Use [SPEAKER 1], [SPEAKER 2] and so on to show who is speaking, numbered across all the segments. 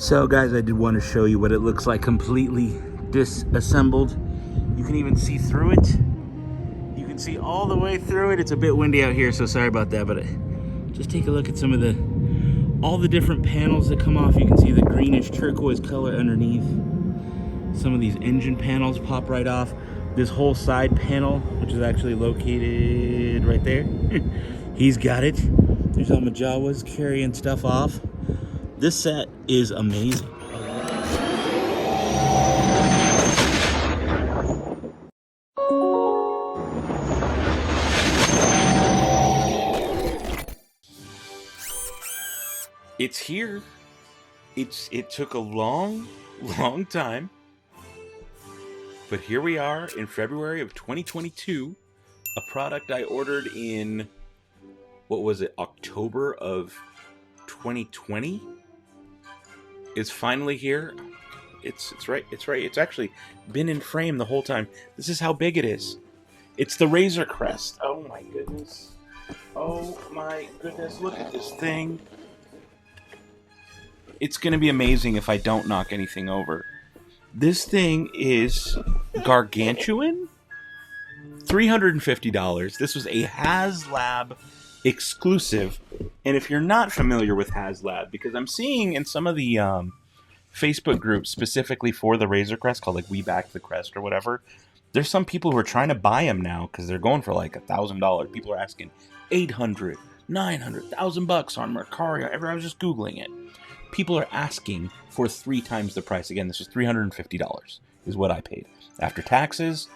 [SPEAKER 1] So guys, I did want to show you what it looks like completely disassembled. You can even see through it. You can see all the way through it. It's a bit windy out here, so sorry about that, but just take a look at some of all the different panels that come off. You can see the greenish turquoise color underneath. Some of these engine panels pop right off. This whole side panel, which is actually located right there, he's got it. There's all my Jawas carrying stuff off. This set is amazing. It's here. It took a long time. But here we are in February of 2022. A product I ordered in, what was it, October of 2020 is finally here. It's right. It's actually been in frame the whole time. This is how big it is. It's the Razor Crest. Oh my goodness. Oh my goodness. Look at this thing. It's going to be amazing if I don't knock anything over. This thing is gargantuan. $350. This was a Haslab exclusive. And if you're not familiar with Haslab, because I'm seeing in some of the Facebook groups specifically for the Razor Crest, called like We Back the Crest or whatever, there's some people who are trying to buy them now because they're going for like $1,000. People are asking $800, $900, $1,000 on Mercari. I was just Googling it. People are asking for 3 times the price. Again, this was $350 is what I paid. After taxes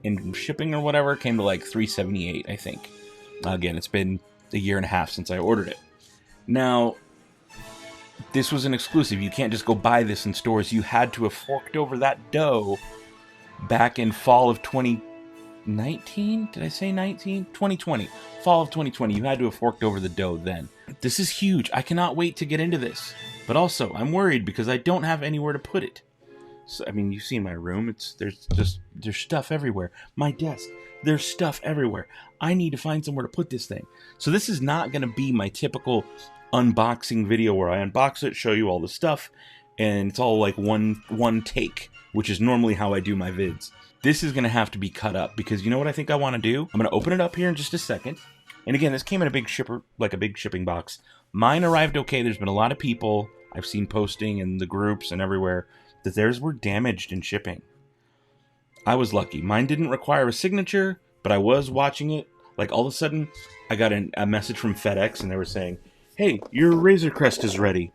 [SPEAKER 1] and shipping or whatever, it came to like $378, I think. Again, it's been a year and a half since I ordered it. Now, this was an exclusive. You can't just go buy this in stores. You had to have forked over that dough back in fall of 2019. Did I say 19? 2020. Fall of 2020. You had to have forked over the dough then. This is huge. I cannot wait to get into this. But also, I'm worried because I don't have anywhere to put it. So, I mean, you've seen my room. There's stuff everywhere. My desk. There's stuff everywhere. I need to find somewhere to put this thing. So this is not going to be my typical unboxing video where I unbox it, show you all the stuff, and it's all like one take, which is normally how I do my vids. This is going to have to be cut up because you know what I think I want to do? I'm going to open it up here in just a second. And again, this came in a big shipper, like a big shipping box. Mine arrived okay. There's been a lot of people I've seen posting in the groups and everywhere that theirs were damaged in shipping. I was lucky. Mine didn't require a signature, but I was watching it. Like all of a sudden, I got a message from FedEx and they were saying, hey, your Razor Crest is ready.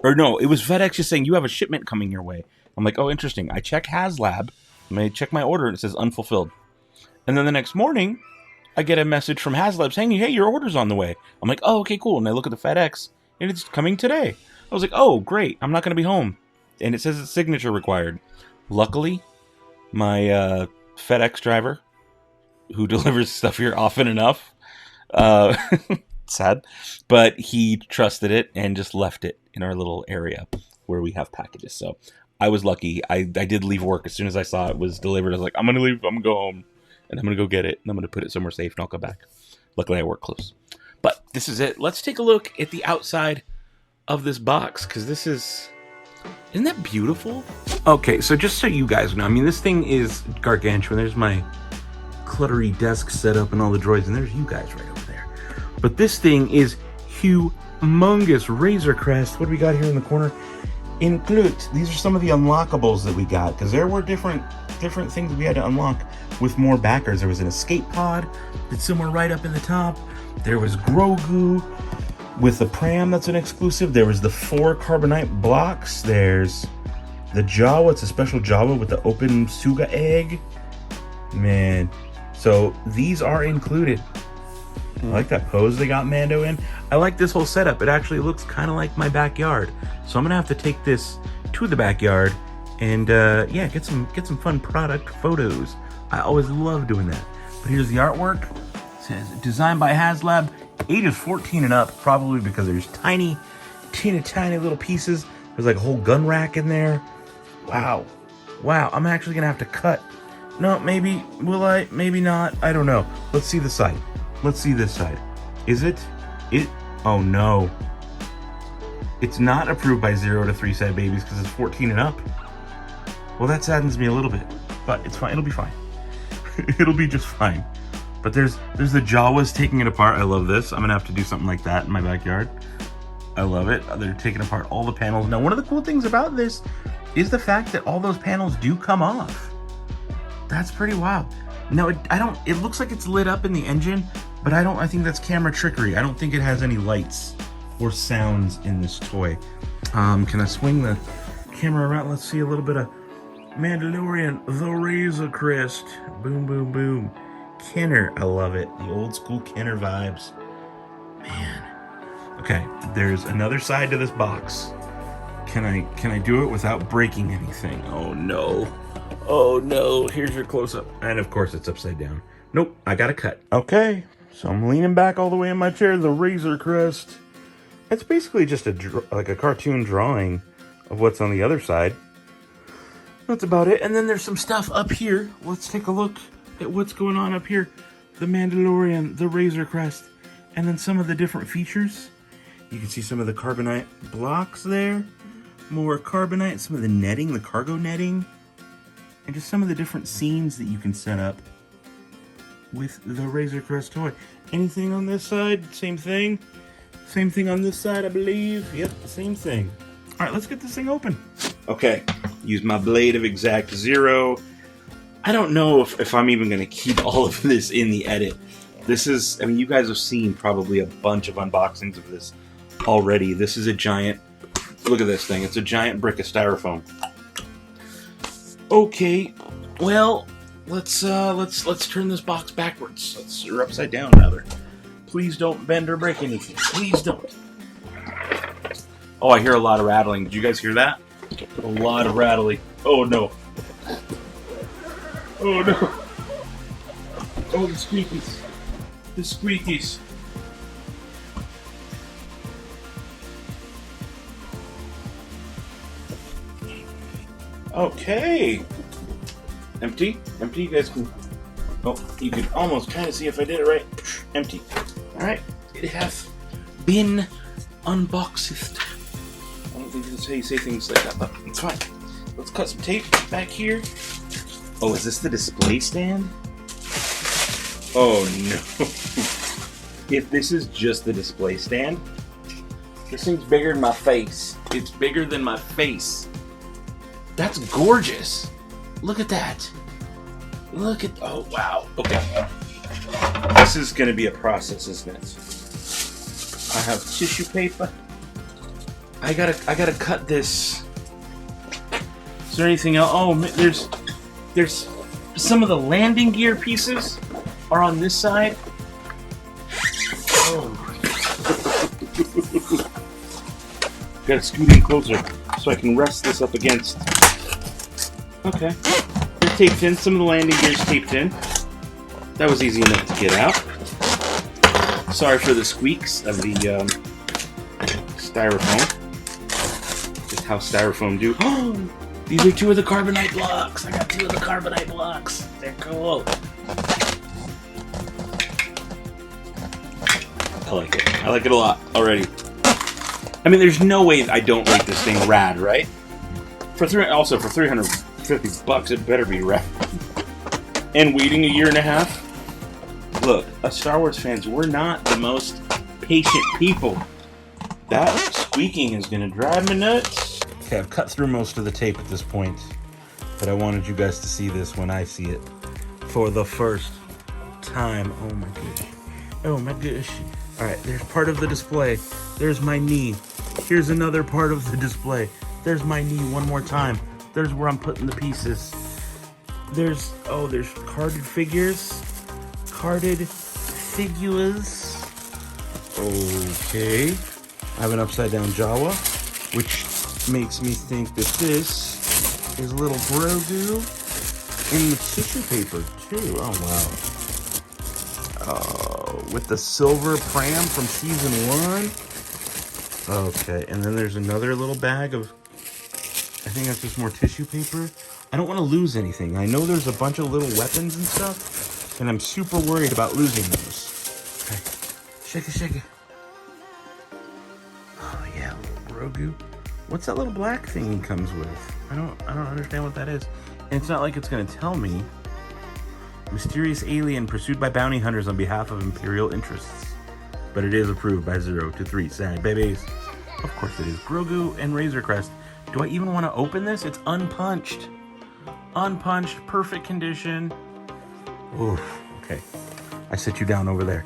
[SPEAKER 1] Or no, it was FedEx just saying, you have a shipment coming your way. I'm like, oh, interesting. I check Haslab, and I check my order, and it says unfulfilled. And then the next morning, I get a message from Haslab saying, hey, your order's on the way. I'm like, oh, okay, cool. And I look at the FedEx, and it's coming today. I was like, oh, great. I'm not going to be home. And it says it's signature required. Luckily, my FedEx driver, who delivers stuff here often enough, sad, but he trusted it and just left it in our little area where we have packages. So I was lucky. I did leave work as soon as I saw it was delivered. I was like, I'm going to leave. I'm going to go home. And I'm going to go get it. And I'm going to put it somewhere safe and I'll come back. Luckily, I work close. But this is it. Let's take a look at the outside of this box. Because this is... Isn't that beautiful? Okay, so just so you guys know, I mean, this thing is gargantuan. There's my cluttery desk setup and all the droids. And there's you guys right over there. But this thing is humongous. Razor Crest. What do we got here in the corner? Includes. These are some of the unlockables that we got. Because there were different things we had to unlock with more backers. There was an escape pod that's somewhere right up in the top. There was Grogu with the pram that's an exclusive. There was the 4 Carbonite Blocks. There's the Jawa. It's a special Jawa with the open Suga egg. Man. So these are included. I like that pose they got Mando in. I like this whole setup. It actually looks kind of like my backyard. So I'm going to have to take this to the backyard and yeah, get some fun product photos. I always love doing that. But here's the artwork. It says designed by Haslab, ages 14 and up, probably because there's tiny little pieces. There's like a whole gun rack in there. Wow. I'm actually gonna have to cut. No, maybe will I? Maybe not. I don't know. Let's see the side. Let's see this side. Is it? Oh no. It's not approved by 0 to 3 sad babies because it's 14 and up. Well, that saddens me a little bit, but it's fine. It'll be fine. It'll be just fine. But there's the Jawas taking it apart. I love this. I'm gonna have to do something like that in my backyard. I love it. They're taking apart all the panels. Now, one of the cool things about this is the fact that all those panels do come off. That's pretty wild. Now, it looks like it's lit up in the engine, but I think that's camera trickery. I don't think it has any lights or sounds in this toy. Can I swing the camera around? Let's see a little bit of Mandalorian, the Razor Crest. Boom, boom, boom. Kenner, I love it. The old school Kenner vibes. Man. Okay, there's another side to this box. Can I do it without breaking anything? Oh no. Oh no, here's your close-up. And of course it's upside down. Nope, I gotta cut. Okay, so I'm leaning back all the way in my chair, the Razor Crest. It's basically just like a cartoon drawing of what's on the other side. That's about it. And then there's some stuff up here. Let's take a look at what's going on up here. The Mandalorian, the Razor Crest, and then some of the different features. You can see some of the Carbonite blocks there. More Carbonite, some of the netting, the cargo netting. And just some of the different scenes that you can set up with the Razor Crest toy. Anything on this side? Same thing. Same thing on this side, I believe. Yep, same thing. All right, let's get this thing open. Okay, use my blade of exact 0. I don't know if I'm even going to keep all of this in the edit. This is, I mean, you guys have seen probably a bunch of unboxings of this already. This is a giant, look at this thing. It's a giant brick of styrofoam. Okay, well, let's turn this box backwards. Or upside down, rather. Please don't bend or break anything. Please don't. Oh, I hear a lot of rattling. Did you guys hear that? A lot of rattling. Oh, no. Oh, no. Oh, the squeakies. The squeakies. Okay. Empty. Empty. You guys can... Oh, you can almost kind of see if I did it right. Empty. Alright. It has been unboxed. I don't think that's how you say things like that, but it's fine. Let's cut some tape back here. Oh, is this the display stand? Oh, no. If this is just the display stand, this thing's bigger than my face. It's bigger than my face. That's gorgeous. Look at that. Look at, oh, wow. Okay. This is going to be a process, isn't it? I have tissue paper. I gotta cut this. Is there anything else? Oh, there's some of the landing gear pieces are on this side. Oh. Gotta scoot in closer so I can rest this up against. Okay. They're taped in. Some of the landing gear's taped in. That was easy enough to get out. Sorry for the squeaks of the styrofoam. Just how styrofoam do. Oh! These are 2 of the Carbonite blocks. I got 2 of the Carbonite blocks. They're cool. I like it. I like it a lot already. I mean, there's no way I don't rate this thing rad, right? Also, for $350, it better be rad. And waiting a year and a half. Look, us Star Wars fans, we're not the most patient people. That squeaking is going to drive me nuts. Okay, I've cut through most of the tape at this point, but I wanted you guys to see this when I see it for the first time. Oh my gosh. Oh my gosh. Alright, there's part of the display. There's my knee. Here's another part of the display. There's my knee one more time. There's where I'm putting the pieces. There's carded figures. Carded figures. Okay. I have an upside down Jawa, which makes me think that this is little Grogu in the tissue paper too. Oh wow. Oh, with the silver pram from season 1. Okay, and then there's another little bag of, I think that's just more tissue paper. I don't want to lose anything. I know there's a bunch of little weapons and stuff, and I'm super worried about losing those. Okay, shake it, shake it. Oh yeah, little Grogu. What's that little black thing he comes with? I don't understand what that is. And it's not like it's gonna tell me. Mysterious alien pursued by bounty hunters on behalf of Imperial interests. But it is approved by 0 to 3 sad babies. Of course it is. Grogu and Razor Crest. Do I even want to open this? It's unpunched. Unpunched, perfect condition. Oof, okay. I sit you down over there.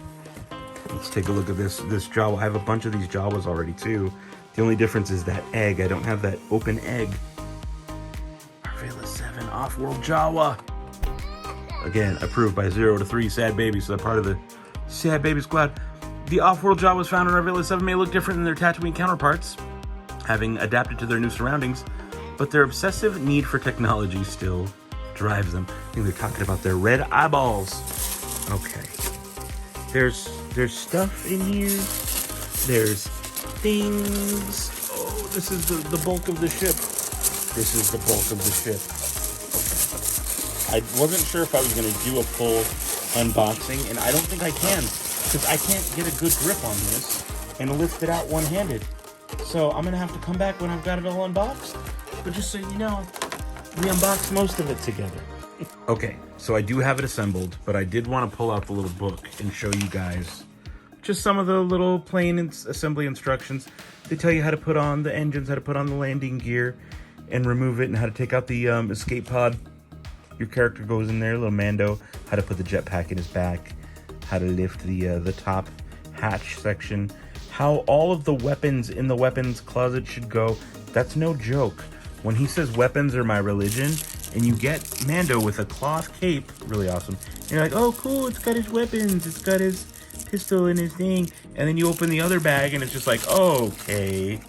[SPEAKER 1] Let's take a look at this Jawa. I have a bunch of these Jawas already too. The only difference is that egg. I don't have that open egg. Arvela 7 Offworld Jawa. Again, approved by 0 to 3 sad babies, so they're part of the sad baby squad. The Offworld Jawas found in Arvela 7 may look different than their Tatooine counterparts, having adapted to their new surroundings, but their obsessive need for technology still drives them. I think they're talking about their red eyeballs. Okay. There's stuff in here. There's things. Oh, this is the bulk of the ship. This is the bulk of the ship. Okay. I wasn't sure if I was going to do a full unboxing, and I don't think I can, because I can't get a good grip on this and lift it out one-handed. So I'm going to have to come back when I've got it all unboxed. But just so you know, we unboxed most of it together. Okay, so I do have it assembled, but I did want to pull out the little book and show you guys just some of the little plain assembly instructions. They tell you how to put on the engines, how to put on the landing gear and remove it, and how to take out the escape pod. Your character goes in there, little Mando, how to put the jetpack in his back, how to lift the top hatch section, how all of the weapons in the weapons closet should go. That's no joke. When he says weapons are my religion, and you get Mando with a cloth cape, really awesome. And you're like, oh cool, it's got his weapons, it's got his pistol and his thing. And then you open the other bag and it's just like, okay,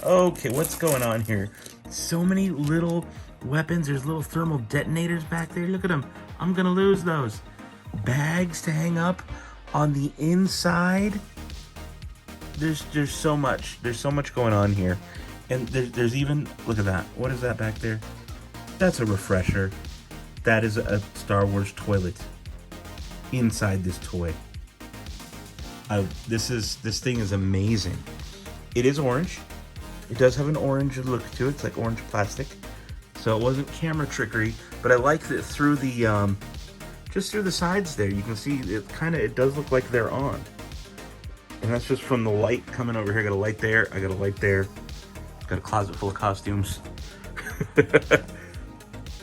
[SPEAKER 1] what's going on here? So many little weapons. There's little thermal detonators back there. Look at them. I'm gonna lose those. Bags to hang up on the inside. There's so much. There's so much going on here. And there's even, look at that. What is that back there? That's a refresher. That is a Star Wars toilet inside this toy. This thing is amazing. It is orange. It does have an orange look to it. It's like orange plastic. So it wasn't camera trickery, but I like that through the just through the sides there, you can see it does look like they're on. And that's just from the light coming over here. I got a light there. I got a light there. Got a closet full of costumes.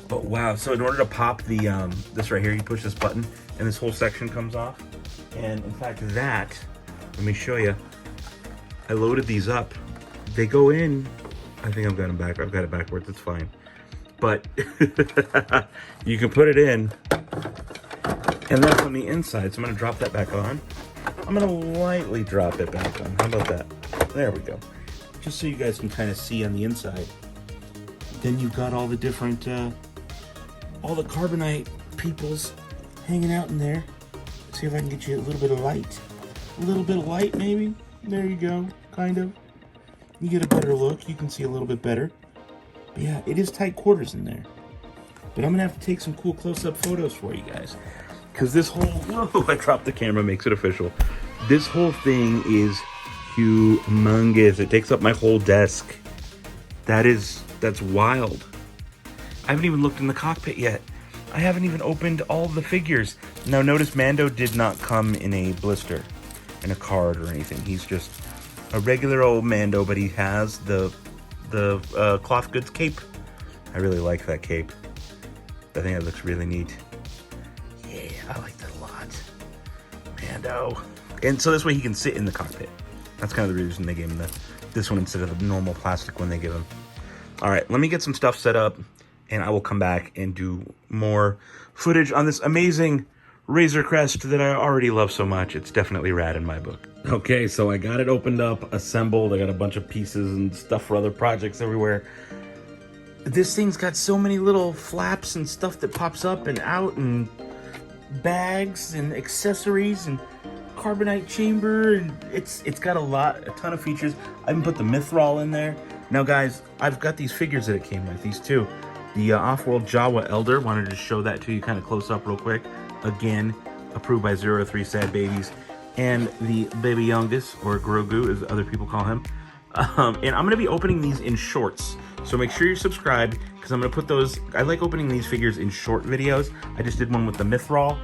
[SPEAKER 1] But wow, so in order to pop the this right here, you push this button and this whole section comes off. And in fact let me show you. I loaded these up. They go in, I think I've got them back. I've got it backwards, it's fine. But you can put it in, and that's on the inside. So I'm gonna drop that back on. I'm gonna lightly drop it back on. How about that? There we go. Just so you guys can kind of see on the inside. Then you've got all the different, all the Carbonite peoples hanging out in there. Let's see if I can get you a little bit of light. A little bit of light, maybe? There you go, kind of. You get a better look. You can see a little bit better. But yeah, it is tight quarters in there. But I'm going to have to take some cool close-up photos for you guys. Because this whole... Whoa, I dropped the camera, makes it official. This whole thing is humongous. It takes up my whole desk. That's wild. I haven't even looked in the cockpit yet. I haven't even opened all the figures. Now notice Mando did not come in a blister, in a card or anything. He's just a regular old Mando, but he has the cloth goods cape. I really like that cape. I think it looks really neat. Yeah, I like that a lot. Mando. And so this way he can sit in the cockpit. That's kind of the reason they gave him this one instead of the normal plastic one they give him. All right, let me get some stuff set up, and I will come back and do more footage on this amazing Razor Crest that I already love so much. It's definitely rad in my book. Okay, so I got it opened up, assembled. I got a bunch of pieces and stuff for other projects everywhere. This thing's got so many little flaps and stuff that pops up and out, and bags and accessories and carbonite chamber, and it's got a ton of features. I even put the Mithril in there. Now guys, I've got these figures that it came with, these two. The Offworld Jawa Elder, wanted to show that to you kind of close up real quick. Again, approved by 0 to 3 sad babies. And the Baby Youngus, or Grogu as other people call him, And I'm going to be opening these in shorts. So make sure you're subscribed, because I'm going to put those... I like opening these figures in short videos. I just did one with the Mithril,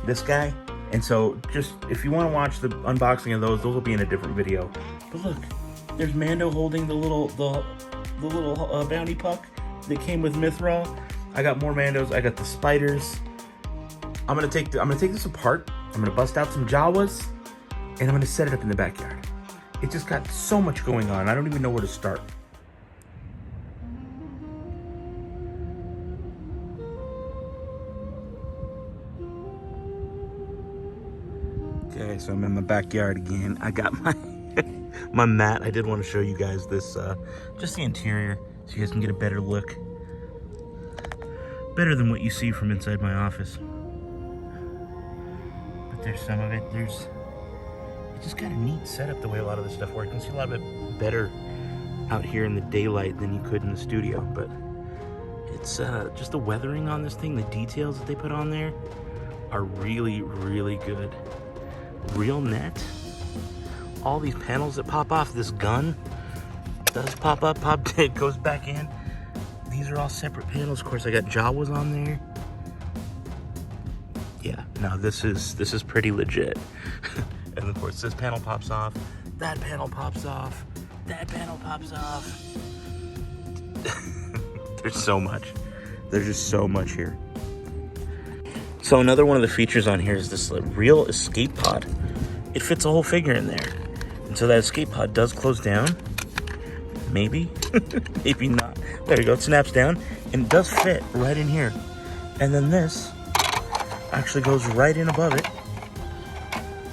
[SPEAKER 1] this guy. And so just, if you want to watch the unboxing of those will be in a different video. But look, there's Mando holding the little bounty puck that came with Mithril. I got more Mandos. I got the spiders. I'm gonna take this apart. I'm gonna bust out some Jawas, and I'm gonna set it up in the backyard. It just got so much going on. I don't even know where to start. Okay, so I'm in my backyard again. I got my my mat. I did want to show you guys this, just the interior, so you guys can get a better look. Better than what you see from inside my office. But there's some of it. It's just got a neat setup the way a lot of this stuff works. You can see a lot of it better out here in the daylight than you could in the studio. But it's just the weathering on this thing, the details that they put on there are really, really good. Real net. All these panels that pop off, this gun does pop up, it goes back in. These are all separate panels. Of course, I got Jawas on there. Yeah, no, this is pretty legit. And of course, this panel pops off, that panel pops off, that panel pops off. There's so much. There's just so much here. So another one of the features on here is this real escape pod. It fits a whole figure in there. And so that escape pod does close down. Maybe, maybe not. There you go, it snaps down and it does fit right in here. And then this actually goes right in above it.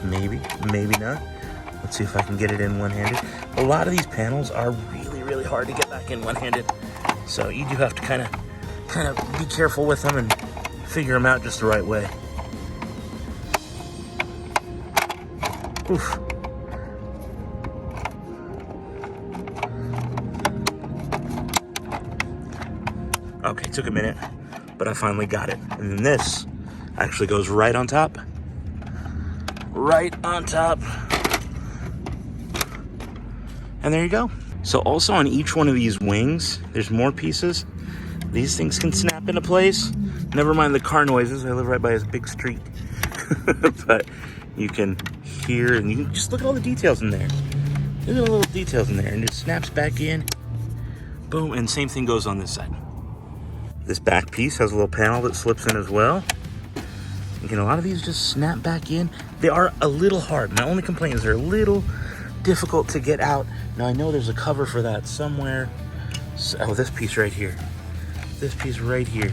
[SPEAKER 1] Maybe, maybe not. Let's see if I can get it in one-handed. A lot of these panels are really, really hard to get back in one-handed. So you do have to kind of be careful with them and figure them out just the right way. Oof. Okay, took a minute, but I finally got it. And then this actually goes right on top. Right on top. And there you go. So also on each one of these wings, there's more pieces. These things can snap into place. Never mind the car noises. I live right by this big street. But you can hear, and you can just look at all the details in there. Look at the little details in there, and it snaps back in. Boom, and same thing goes on this side. This back piece has a little panel that slips in as well. Again, a lot of these just snap back in. They are a little hard. My only complaint is they're a little difficult to get out. Now I know there's a cover for that somewhere. Oh, this piece right here. This piece right here.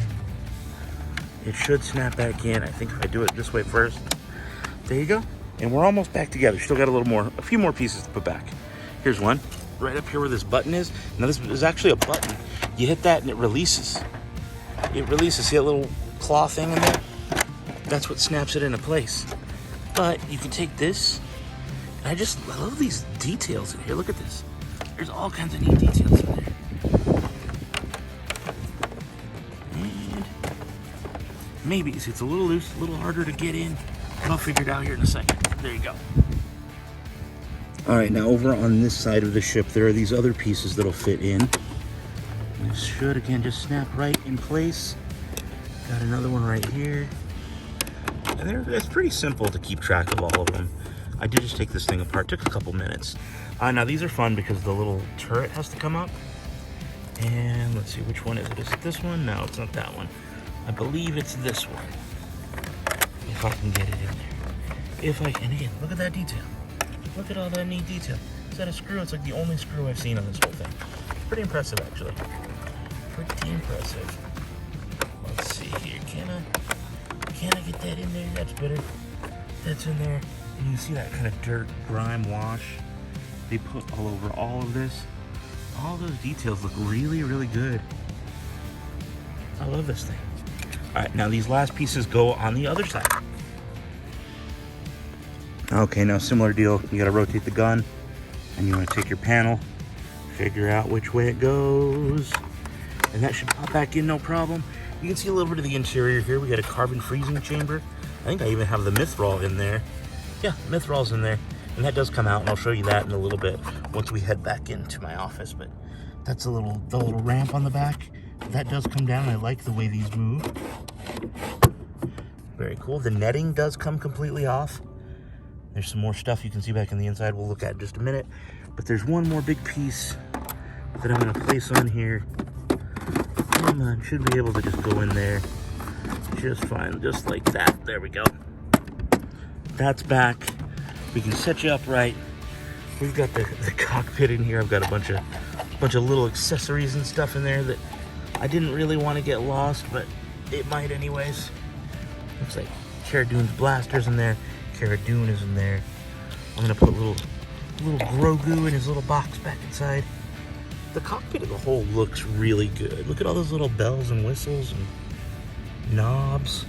[SPEAKER 1] It should snap back in. I think if I do it this way first. There you go. And we're almost back together. Still got a few more pieces to put back. Here's one. Right up here where this button is. Now this is actually a button. You hit that and it releases. It releases. See that little claw thing in there? That's what snaps it into place. But you can take this. And I love these details in here. Look at this. There's all kinds of neat details in there. And maybe, see, it's a little loose, a little harder to get in. But I'll figure it out here in a second. There you go. All right, now over on this side of the ship, there are these other pieces that'll fit in. This should, again, just snap right in place. Got another one right here. And it's pretty simple to keep track of all of them. I did just take this thing apart. Took a couple minutes. Now, these are fun because the little turret has to come up. And let's see, which one is it? Is it this one? No, it's not that one. I believe it's this one. If I can get it in there. If I can, again, look at that detail. Look at all that neat detail. Is that a screw? It's like the only screw I've seen on this whole thing. Pretty impressive, actually. Pretty impressive. Let's see here. Can I get that in there? That's better. That's in there. And you can see that kind of dirt, grime, wash they put all over all of this. All those details look really, really good. I love this thing. All right, now these last pieces go on the other side. Okay, now similar deal. You gotta rotate the gun, and you wanna take your panel, figure out which way it goes, and that should pop back in no problem. You can see a little bit of the interior here. We got a carbon freezing chamber. I think I even have the Mithril in there. Yeah, Mithril's in there.
[SPEAKER 2] And that does come out, and I'll show you that in a little bit once we head back into my office. But that's the little ramp on the back. That does come down. I like the way these move. Very cool. The netting does come completely off. There's some more stuff you can see back in the inside we'll look at in just a minute. But there's one more big piece that I'm going to place on here. Come on, should be able to just go in there just fine, just like that. There we go. That's back. We can set you up right. We've got the cockpit in here. I've got a bunch of little accessories and stuff in there that I didn't really want to get lost, but it might anyways. Looks like Cara Dune's blaster's in there. Cara Dune is in there. I'm gonna put little Grogu in his little box back inside. The cockpit as a whole looks really good. Look at all those little bells and whistles and knobs.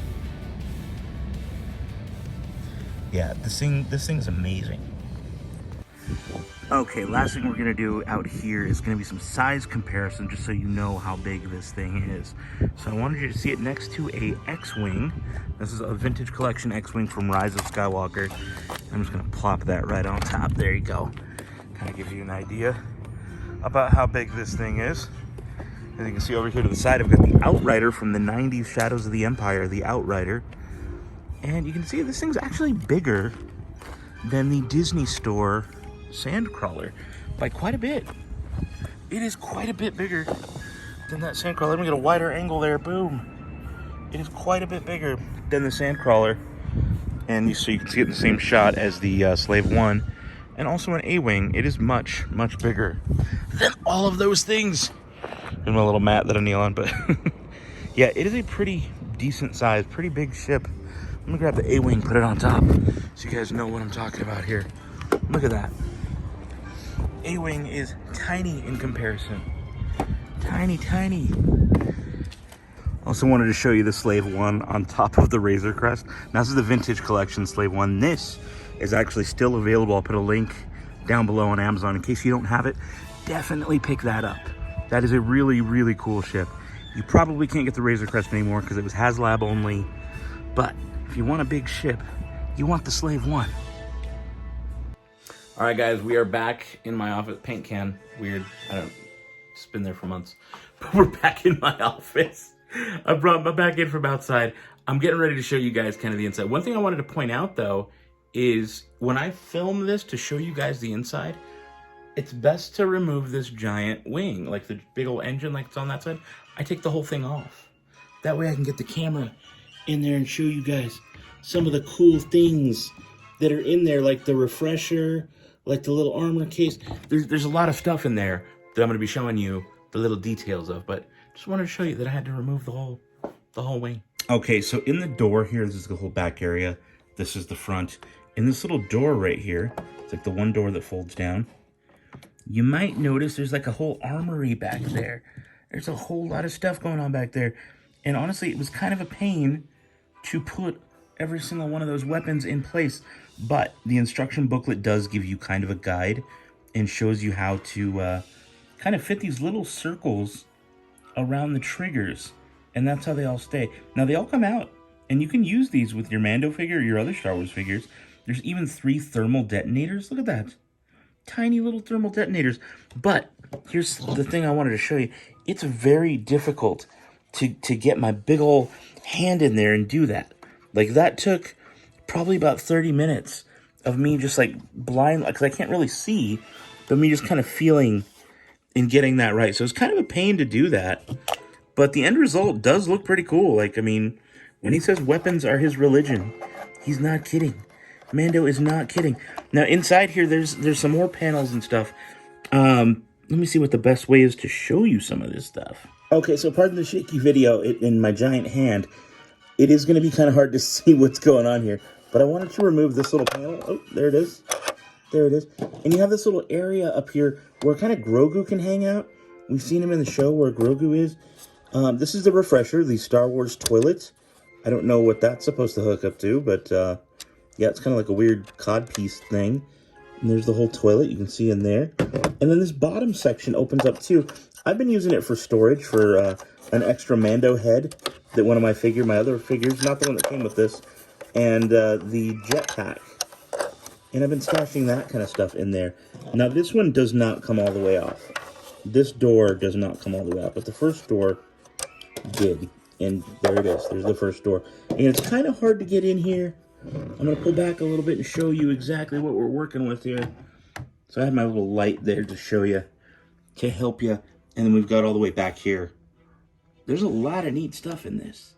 [SPEAKER 2] Yeah, this thing's amazing. Okay, last thing we're gonna do out here is gonna be some size comparison, just so you know how big this thing is. So I wanted you to see it next to a X-Wing. This is a Vintage Collection X-Wing from Rise of Skywalker. I'm just gonna plop that right on top. There you go. Kind of gives you an idea about how big this thing is. And you can see over here to the side, I've got the Outrider from the 90s Shadows of the Empire, the Outrider. And you can see this thing's actually bigger than the Disney Store Sandcrawler by quite a bit. It is quite a bit bigger than that Sandcrawler. Let me get a wider angle there. Boom. It is quite a bit bigger than the Sandcrawler. And so you can see it in the same shot as the Slave 1. And also an A-Wing. It is much, much bigger than all of those things. And my little mat that I kneel on. But yeah, it is a pretty decent size, pretty big ship. I'm gonna grab the A-Wing, put it on top, so you guys know what I'm talking about here. Look at that. A-Wing is tiny in comparison. Tiny, tiny. Also wanted to show you the Slave 1 on top of the Razor Crest. Now this is the Vintage Collection Slave 1. This is actually still available. I'll put a link down below on Amazon. In case you don't have it, definitely pick that up. That is a really, really cool ship. You probably can't get the Razor Crest anymore because it was Haslab only. But if you want a big ship, you want the Slave 1. All right, guys, we are back in my office. Paint can, weird. I don't, it's been there for months. But we're back in my office. I'm back in from outside. I'm getting ready to show you guys kind of the inside. One thing I wanted to point out, though, is when I film this to show you guys the inside, it's best to remove this giant wing, like the big old engine like it's on that side. I take the whole thing off. That way I can get the camera in there and show you guys some of the cool things that are in there, like the refresher, like the little armor case. There's a lot of stuff in there that I'm going to be showing you the little details of, but just wanted to show you that I had to remove the whole wing. Okay, so in the door here, this is the whole back area. This is the front. In this little door right here, it's like the one door that folds down. You might notice there's like a whole armory back there. There's a whole lot of stuff going on back there. And honestly, it was kind of a pain to put every single one of those weapons in place. But the instruction booklet does give you kind of a guide and shows you how to kind of fit these little circles around the triggers. And that's how they all stay. Now, they all come out. And you can use these with your Mando figure or your other Star Wars figures. There's even 3 thermal detonators. Look at that. Tiny little thermal detonators. But here's the thing I wanted to show you. It's very difficult to get my big old hand in there and do that. Like, that took probably about 30 minutes of me just like blind, because I can't really see, but me just kind of feeling and getting that right. So it's kind of a pain to do that. But the end result does look pretty cool. Like, I mean, when he says weapons are his religion, he's not kidding. Mando is not kidding. Now, inside here, there's some more panels and stuff. Let me see what the best way is to show you some of this stuff. Okay, so pardon the shaky video in my giant hand. It is going to be kind of hard to see what's going on here. But I wanted to remove this little panel. Oh, there it is. There it is. And you have this little area up here where kind of Grogu can hang out. We've seen him in the show where Grogu is. This is the refresher, the Star Wars toilet. I don't know what that's supposed to hook up to, but yeah, it's kind of like a weird codpiece thing. And there's the whole toilet you can see in there. And then this bottom section opens up too. I've been using it for storage for an extra Mando head that one of my other figures, not the one that came with this, and the jetpack.
[SPEAKER 1] And I've been stashing that kind of stuff in there. Now, this one does not come all the way off. This door does not come all the way off, but the first door did. And there it is. There's the first door. And it's kind of hard to get in here. I'm going to pull back a little bit and show you exactly what we're working with here. So I have my little light there to show you, to help you. And then we've got all the way back here. There's a lot of neat stuff in this.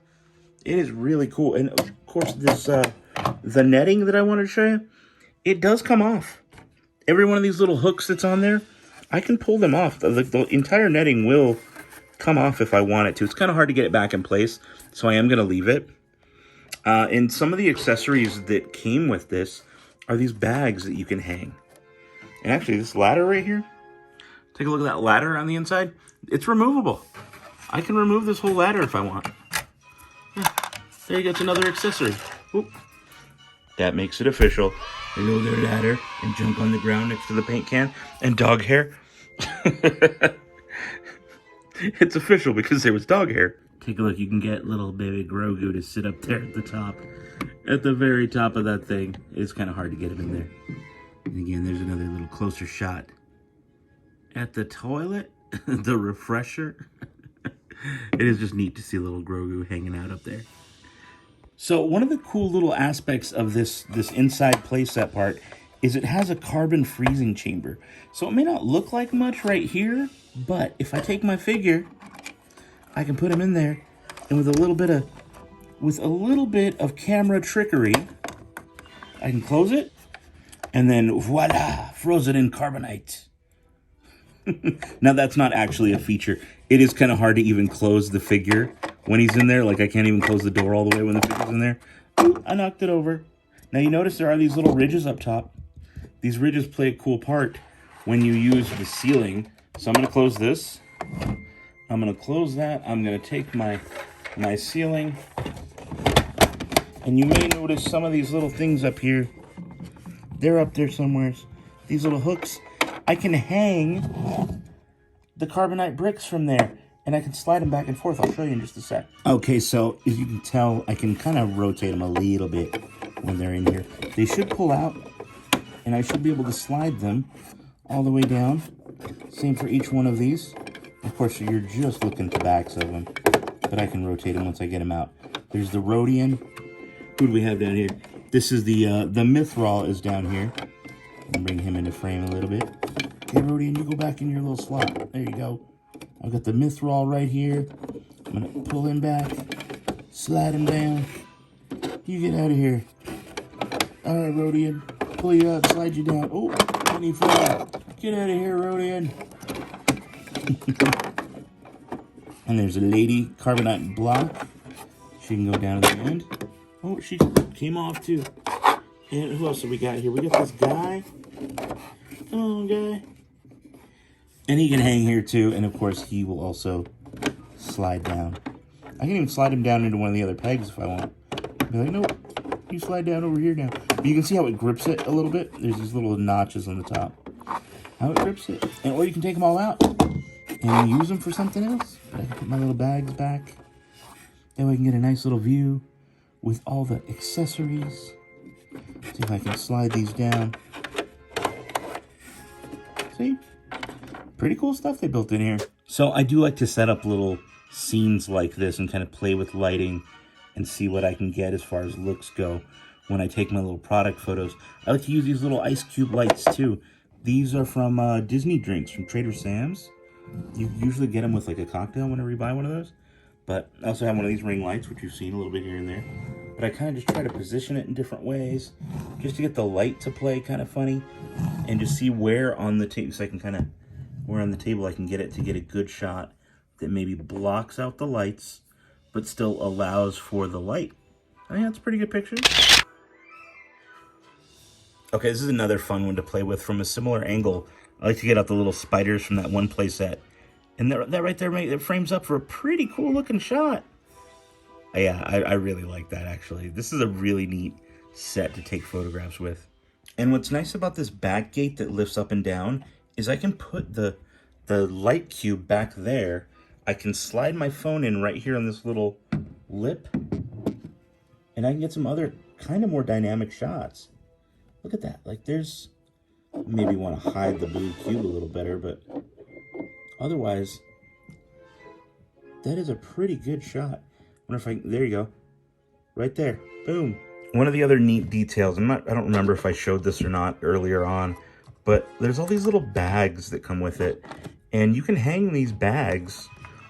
[SPEAKER 1] It is really cool. And of course, this the netting that I wanted to show you, it does come off. Every one of these little hooks that's on there, I can pull them off. The entire netting will come off if I want it to. It's kind of hard to get it back in place, so I am going to leave it. And some of the accessories that came with this are these bags that you can hang. And actually, this ladder right here, take a look at that ladder on the inside. It's removable. I can remove this whole ladder if I want. Yeah, there you go. It's another accessory. Oop. That makes it official. Hello there, ladder, and junk on the ground next to the paint can, and dog hair. It's official because there was dog hair. Take a look. You can get little baby Grogu to sit up there at the top. At the very top of that thing. It's kind of hard to get him in there. And again, there's another little closer shot. At the toilet, the refresher. It is just neat to see little Grogu hanging out up there. So one of the cool little aspects of this inside playset part is it has a carbon freezing chamber. So it may not look like much right here, but if I take my figure, I can put him in there, and with a little bit of camera trickery, I can close it, and then voila, frozen in carbonite. Now that's not actually a feature. It is kind of hard to even close the figure when he's in there. Like I can't even close the door all the way when the figure's in there. Ooh, I knocked it over. Now you notice there are these little ridges up top. These ridges play a cool part when you use the ceiling. So I'm going to close this. I'm going to close that. I'm going to take my ceiling. And you may notice some of these little things up here. They're up there somewhere. These little hooks. I can hang the carbonite bricks from there, and I can slide them back and forth. I'll show you in just a sec. Okay, so as you can tell, I can kind of rotate them a little bit when they're in here. They should pull out, and I should be able to slide them all the way down. Same for each one of these. Of course, you're just looking at the backs of them, but I can rotate them once I get them out. There's the Rodian. Who do we have down here? This is the Mithril is down here. And bring him into frame a little bit. Okay, Rodian, you go back in your little slot. There you go. I've got the Mithril right here. I'm going to pull him back. Slide him down. You get out of here. All right, Rodian. Pull you out, slide you down. Oh, and he fell. Get out of here, Rodian. And there's a lady Carbonite Block. She can go down to the end. Oh, she came off too. And who else have we got here? We got this guy. Oh, guy. And he can hang here too. And of course, he will also slide down. I can even slide him down into one of the other pegs if I want. Be like, nope, you slide down over here now. But you can see how it grips it a little bit. There's these little notches on the top. How it grips it. And or you can take them all out and use them for something else. But I can put my little bags back. That way I can get a nice little view with all the accessories. See if I can slide these down. See? Pretty cool stuff they built in here. So I do like to set up little scenes like this and kind of play with lighting and see what I can get as far as looks go when I take my little product photos. I like to use these little ice cube lights too. These are from Disney drinks from Trader Sam's. You usually get them with like a cocktail whenever you buy one of those. But I also have one of these ring lights, which you've seen a little bit here and there. But I kind of just try to position it in different ways, just to get the light to play kind of funny, and just see where on the table, so I can kind of, where on the table I can get it to get a good shot that maybe blocks out the lights, but still allows for the light. I think that's a pretty good picture. Okay, this is another fun one to play with from a similar angle. I like to get out the little spiders from that one playset. And that right there, it frames up for a pretty cool looking shot. Yeah, I really like that, actually. This is a really neat set to take photographs with. And what's nice about this back gate that lifts up and down is I can put the light cube back there. I can slide my phone in right here on this little lip. And I can get some other kind of more dynamic shots. Look at that. Like, there's... Maybe want to hide the blue cube a little better, but otherwise, that is a pretty good shot. I wonder if I... There you go. Right there. Boom. One of the other neat details, I don't remember if I showed this or not earlier on, but there's all these little bags that come with it. And you can hang these bags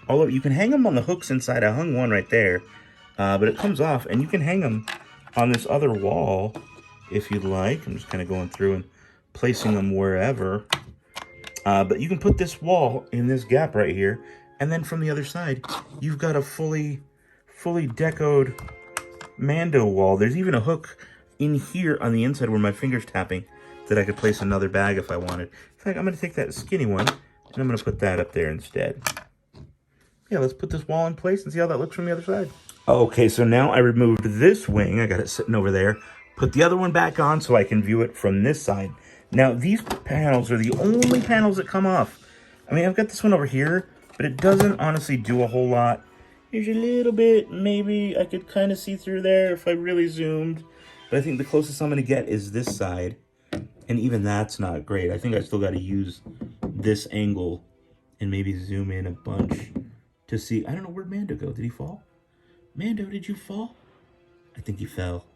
[SPEAKER 1] all over. You can hang them on the hooks inside. I hung one right there, but it comes off, and you can hang them on this other wall if you'd like. I'm just kind of going through and placing them wherever. But you can put this wall in this gap right here, and then from the other side, you've got a fully decoed Mando wall. There's even a hook in here on the inside where my finger's tapping that I could place another bag if I wanted. In fact, I'm going to take that skinny one, and I'm going to put that up there instead. Yeah, let's put this wall in place and see how that looks from the other side. Okay, so now I removed this wing. I got it sitting over there. Put the other one back on so I can view it from this side. Now, these panels are the only panels that come off. I mean, I've got this one over here, but it doesn't honestly do a whole lot. There's a little bit, maybe I could kind of see through there if I really zoomed. But I think the closest I'm going to get is this side. And even that's not great. I think I still got to use this angle and maybe zoom in a bunch to see. I don't know, where'd Mando go? Did he fall? Mando, did you fall? I think he fell.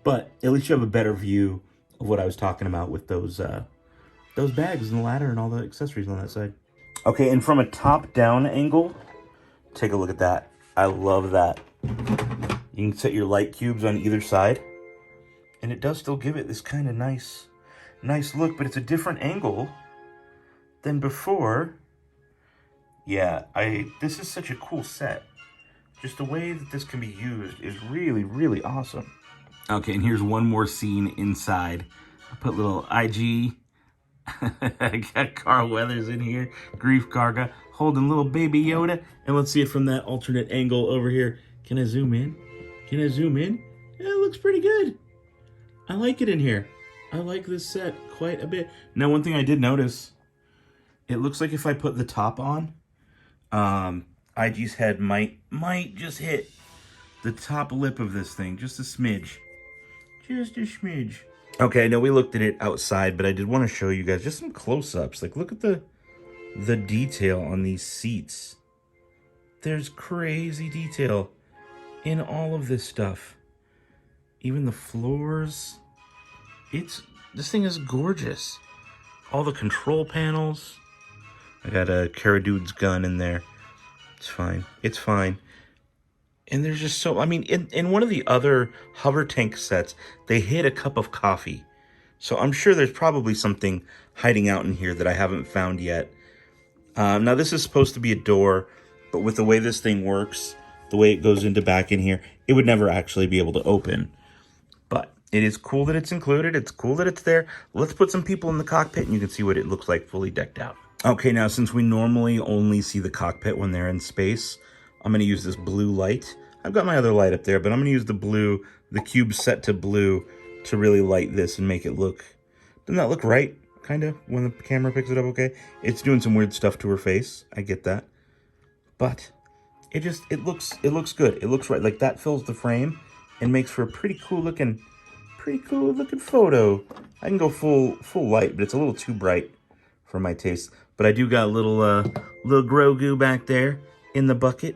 [SPEAKER 1] But at least you have a better view of what I was talking about with those bags and the ladder and all the accessories on that side. Okay, and from a top-down angle, take a look at that. I love that. You can set your light cubes on either side, and it does still give it this kind of nice look, but it's a different angle than before. Yeah, this is such a cool set. Just the way that this can be used is really, really awesome. Okay, and here's one more scene inside. I put little IG. I got Carl Weathers in here. Grief Karga holding little baby Yoda. And let's see it from that alternate angle over here. Can I zoom in? Can I zoom in? Yeah, it looks pretty good. I like it in here. I like this set quite a bit. Now, one thing I did notice, it looks like if I put the top on, IG's head might just hit the top lip of this thing. Just a smidge. Just a smidge. Okay, I know we looked at it outside, but I did want to show you guys just some close-ups. Like, look at the detail on these seats. There's crazy detail in all of this stuff. Even the floors. This thing is gorgeous. All the control panels. I got a Cara Dude's gun in there. It's fine. It's fine. And there's just so... I mean, in one of the other hover tank sets, they hid a cup of coffee. So I'm sure there's probably something hiding out in here that I haven't found yet. Now, this is supposed to be a door, but with the way this thing works, the way it goes into back in here, it would never actually be able to open. But it is cool that it's included. It's cool that it's there. Let's put some people in the cockpit, and you can see what it looks like fully decked out. Okay, now, since we normally only see the cockpit when they're in space, I'm going to use this blue light. I've got my other light up there, but I'm going to use the blue, the cube set to blue, to really light this and make it look... Doesn't that look right, kind of, when the camera picks it up okay? It's doing some weird stuff to her face. I get that. But it looks good. It looks right. Like, that fills the frame and makes for a pretty cool looking photo. I can go full light, but it's a little too bright for my taste. But I do got a little Grogu back there in the bucket.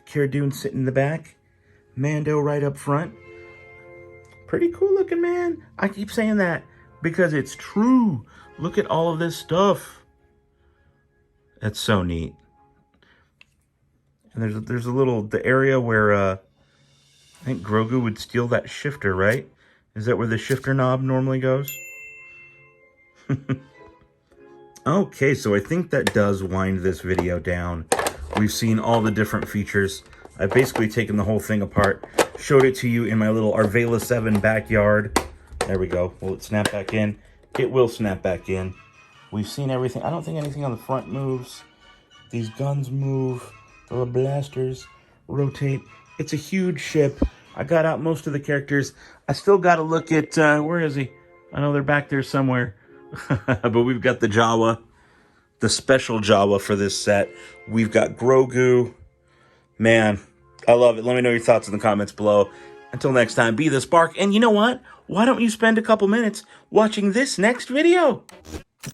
[SPEAKER 1] Cara Dune sitting in the back. Mando right up front. Pretty cool looking, man. I keep saying that because it's true. Look at all of this stuff. That's so neat. And there's a little, the area where I think Grogu would steal that shifter, right? Is that where the shifter knob normally goes? Okay, so I think that does wind this video down. We've seen all the different features. I've basically taken the whole thing apart, showed it to you in my little Arvela 7 backyard. There we go. Will it snap back in? It will snap back in. We've seen everything. I don't think anything on the front moves. These guns move. The little blasters rotate. It's a huge ship. I got out most of the characters. I still got to look at, where is he? I know they're back there somewhere. But we've got the Jawa, the special Jawa for this set. We've got Grogu. Man, I love it. Let me know your thoughts in the comments below. Until next time, be the spark. And you know what? Why don't you spend a couple minutes watching this next video?